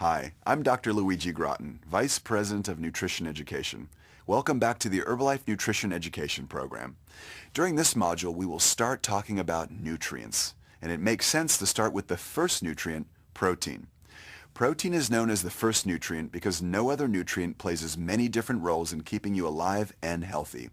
Hi, I'm Dr. Luigi Groton, Vice President of Nutrition Education. Welcome back to the Herbalife Nutrition Education Program. During this module, we will start talking about nutrients, and it makes sense to start with the first nutrient, protein. Protein is known as the first nutrient because no other nutrient plays as many different roles in keeping you alive and healthy.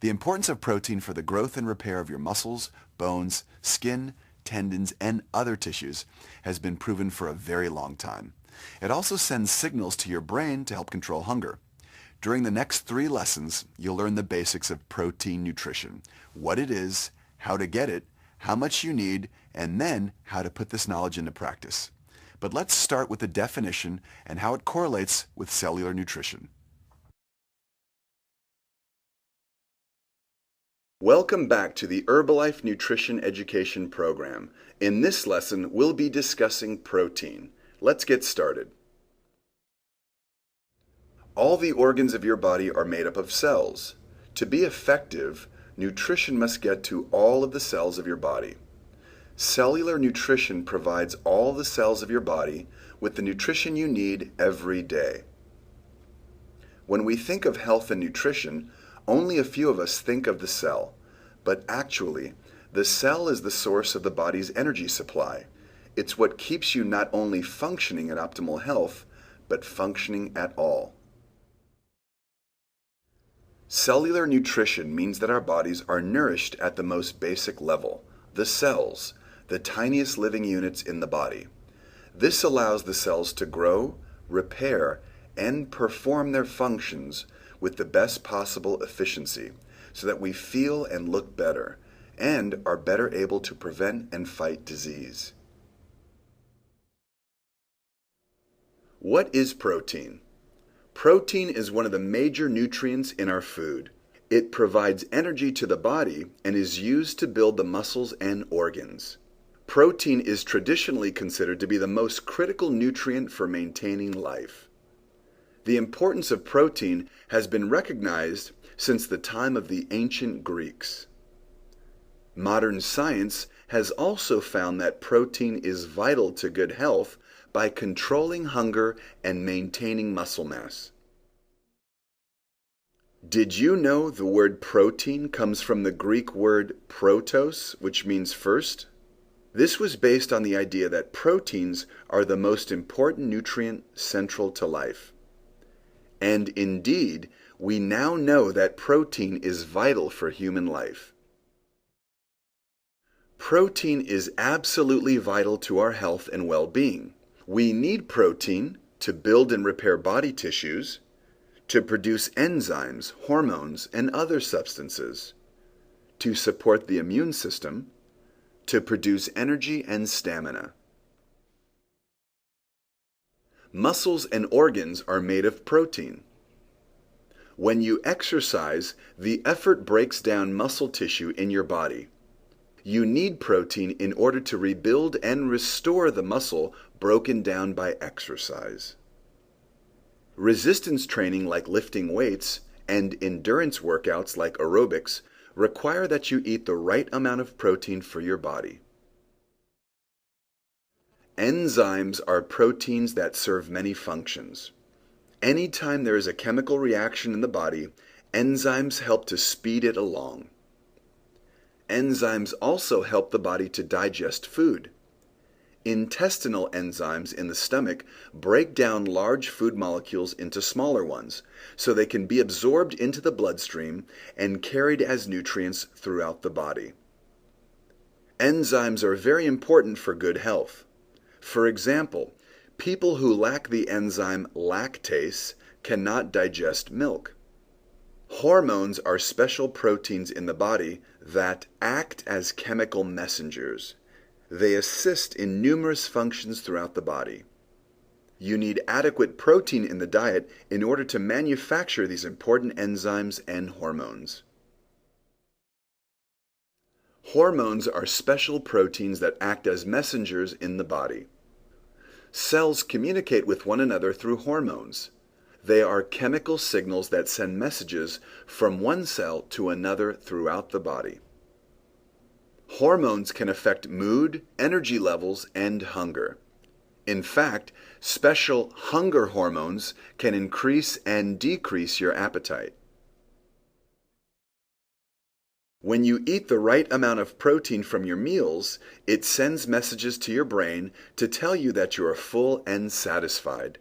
The importance of protein for the growth and repair of your muscles, bones, skin, tendons, and other tissues has been proven for a very long time. It also sends signals to your brain to help control hunger. During the next 3 lessons, you'll learn the basics of protein nutrition, what it is, how to get it, how much you need, and then how to put this knowledge into practice. But let's start with the definition and how it correlates with cellular nutrition. Welcome back to the Herbalife Nutrition Education Program. In this lesson, we'll be discussing protein. Let's get started. All the organs of your body are made up of cells. To be effective, nutrition must get to all of the cells of your body. Cellular nutrition provides all the cells of your body with the nutrition you need every day. When we think of health and nutrition, only a few of us think of the cell, but actually, the cell is the source of the body's energy supply. It's what keeps you not only functioning at optimal health, but functioning at all. Cellular nutrition means that our bodies are nourished at the most basic level, the cells, the tiniest living units in the body. This allows the cells to grow, repair, and perform their functions with the best possible efficiency so that we feel and look better and are better able to prevent and fight disease. What is protein? Protein is one of the major nutrients in our food. It provides energy to the body and is used to build the muscles and organs. Protein is traditionally considered to be the most critical nutrient for maintaining life. The importance of protein has been recognized since the time of the ancient Greeks. Modern science has also found that protein is vital to good health by controlling hunger and maintaining muscle mass. Did you know the word protein comes from the Greek word protos, which means first? This was based on the idea that proteins are the most important nutrient central to life. And indeed, we now know that protein is vital for human life. Protein is absolutely vital to our health and well-being. We need protein to build and repair body tissues, to produce enzymes, hormones, and other substances, to support the immune system, to produce energy and stamina. Muscles and organs are made of protein. When you exercise, the effort breaks down muscle tissue in your body. You need protein in order to rebuild and restore the muscle broken down by exercise. Resistance training like lifting weights and endurance workouts like aerobics require that you eat the right amount of protein for your body. Enzymes are proteins that serve many functions. Anytime there is a chemical reaction in the body, enzymes help to speed it along. Enzymes also help the body to digest food. Intestinal enzymes in the stomach break down large food molecules into smaller ones, so they can be absorbed into the bloodstream and carried as nutrients throughout the body. Enzymes are very important for good health. For example, people who lack the enzyme lactase cannot digest milk. Hormones are special proteins in the body that act as chemical messengers. They assist in numerous functions throughout the body. You need adequate protein in the diet in order to manufacture these important enzymes and hormones. Hormones are special proteins that act as messengers in the body. Cells communicate with one another through hormones. They are chemical signals that send messages from one cell to another throughout the body. Hormones can affect mood, energy levels, and hunger. In fact, special hunger hormones can increase and decrease your appetite. When you eat the right amount of protein from your meals, it sends messages to your brain to tell you that you are full and satisfied.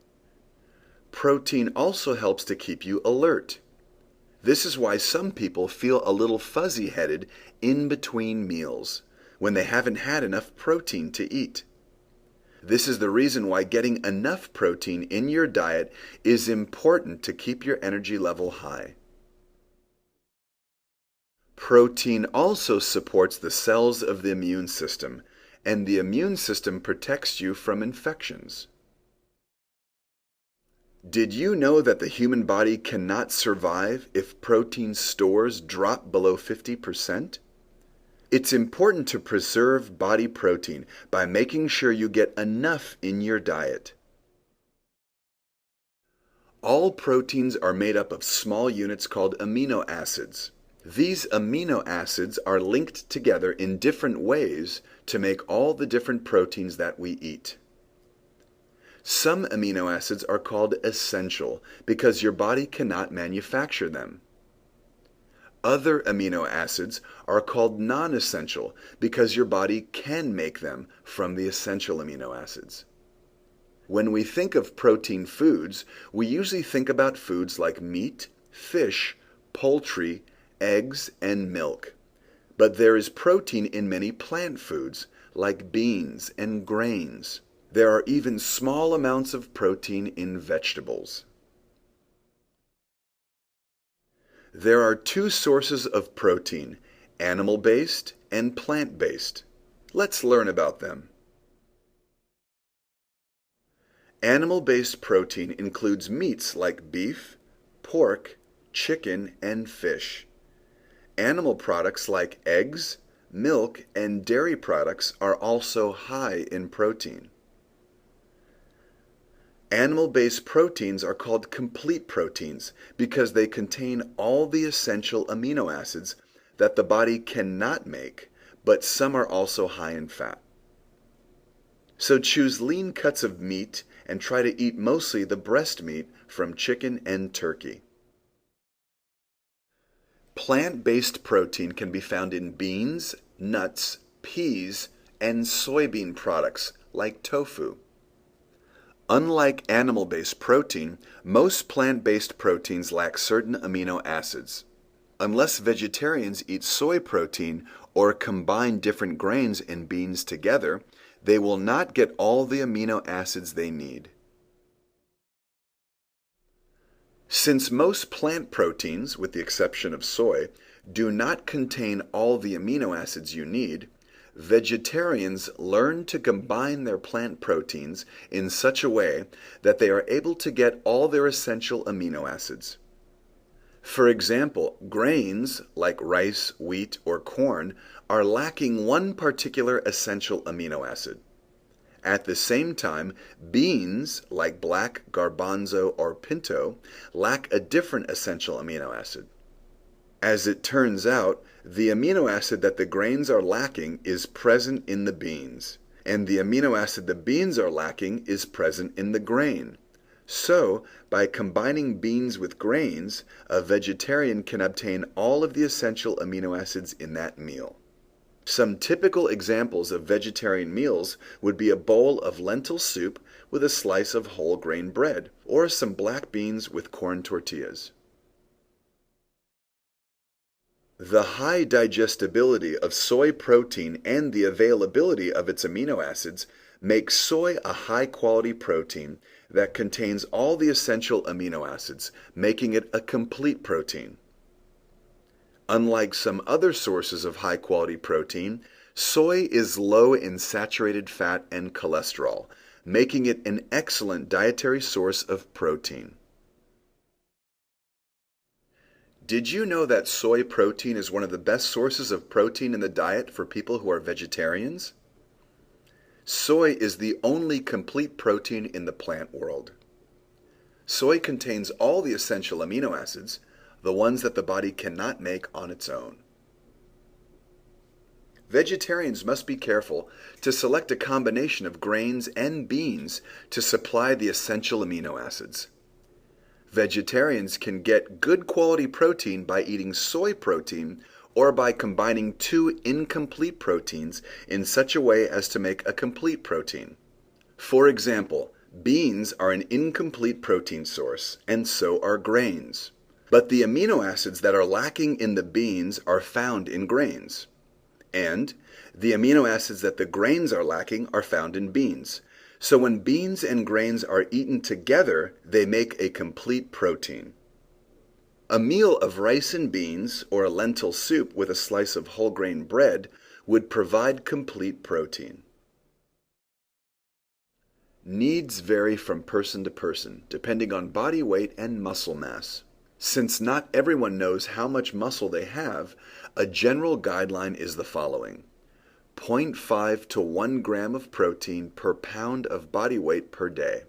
Protein also helps to keep you alert. This is why some people feel a little fuzzy-headed in between meals, when they haven't had enough protein to eat. This is the reason why getting enough protein in your diet is important to keep your energy level high. Protein also supports the cells of the immune system, and the immune system protects you from infections. Did you know that the human body cannot survive if protein stores drop below 50%? It's important to preserve body protein by making sure you get enough in your diet. All proteins are made up of small units called amino acids. These amino acids are linked together in different ways to make all the different proteins that we eat. Some amino acids are called essential because your body cannot manufacture them. Other amino acids are called non-essential because your body can make them from the essential amino acids. When we think of protein foods, we usually think about foods like meat, fish, poultry, eggs, and milk. But there is protein in many plant foods, like beans and grains. There are even small amounts of protein in vegetables. There are two sources of protein, animal-based and plant-based. Let's learn about them. Animal-based protein includes meats like beef, pork, chicken, and fish. Animal products like eggs, milk, and dairy products are also high in protein. Animal-based proteins are called complete proteins because they contain all the essential amino acids that the body cannot make, but some are also high in fat. So choose lean cuts of meat and try to eat mostly the breast meat from chicken and turkey. Plant-based protein can be found in beans, nuts, peas, and soybean products like tofu. Unlike animal-based protein, most plant-based proteins lack certain amino acids. Unless vegetarians eat soy protein or combine different grains and beans together, they will not get all the amino acids they need. Since most plant proteins, with the exception of soy, do not contain all the amino acids you need, vegetarians learn to combine their plant proteins in such a way that they are able to get all their essential amino acids. For example, grains like rice, wheat, or corn are lacking one particular essential amino acid. At the same time, beans like black garbanzo or pinto lack a different essential amino acid. As it turns out, the amino acid that the grains are lacking is present in the beans, and the amino acid the beans are lacking is present in the grain. So, by combining beans with grains, a vegetarian can obtain all of the essential amino acids in that meal. Some typical examples of vegetarian meals would be a bowl of lentil soup with a slice of whole grain bread, or some black beans with corn tortillas. The high digestibility of soy protein and the availability of its amino acids make soy a high-quality protein that contains all the essential amino acids, making it a complete protein. Unlike some other sources of high-quality protein, soy is low in saturated fat and cholesterol, making it an excellent dietary source of protein. Did you know that soy protein is one of the best sources of protein in the diet for people who are vegetarians? Soy is the only complete protein in the plant world. Soy contains all the essential amino acids, the ones that the body cannot make on its own. Vegetarians must be careful to select a combination of grains and beans to supply the essential amino acids. Vegetarians can get good quality protein by eating soy protein or by combining two incomplete proteins in such a way as to make a complete protein. For example, beans are an incomplete protein source, and so are grains. But the amino acids that are lacking in the beans are found in grains. And the amino acids that the grains are lacking are found in beans. So when beans and grains are eaten together, they make a complete protein. A meal of rice and beans or a lentil soup with a slice of whole grain bread would provide complete protein. Needs vary from person to person, depending on body weight and muscle mass. Since not everyone knows how much muscle they have, a general guideline is the following: 0.5 to 1 gram of protein per pound of body weight per day.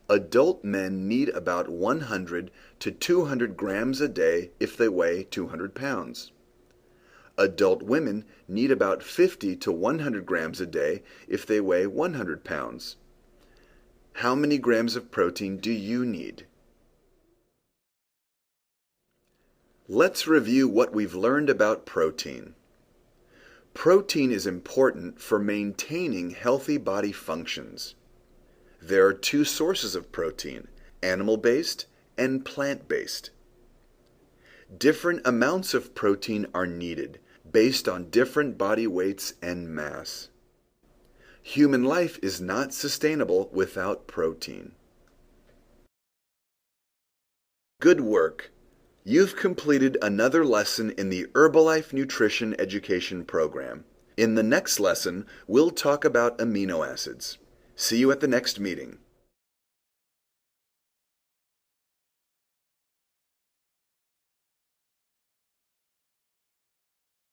Adult men need about 100 to 200 grams a day if they weigh 200 pounds. Adult women need about 50 to 100 grams a day if they weigh 100 pounds. How many grams of protein do you need? Let's review what we've learned about protein. Protein is important for maintaining healthy body functions. There are two sources of protein, animal-based and plant-based. Different amounts of protein are needed based on different body weights and mass. Human life is not sustainable without protein. Good work! You've completed another lesson in the Herbalife Nutrition Education Program. In the next lesson, we'll talk about amino acids. See you at the next meeting.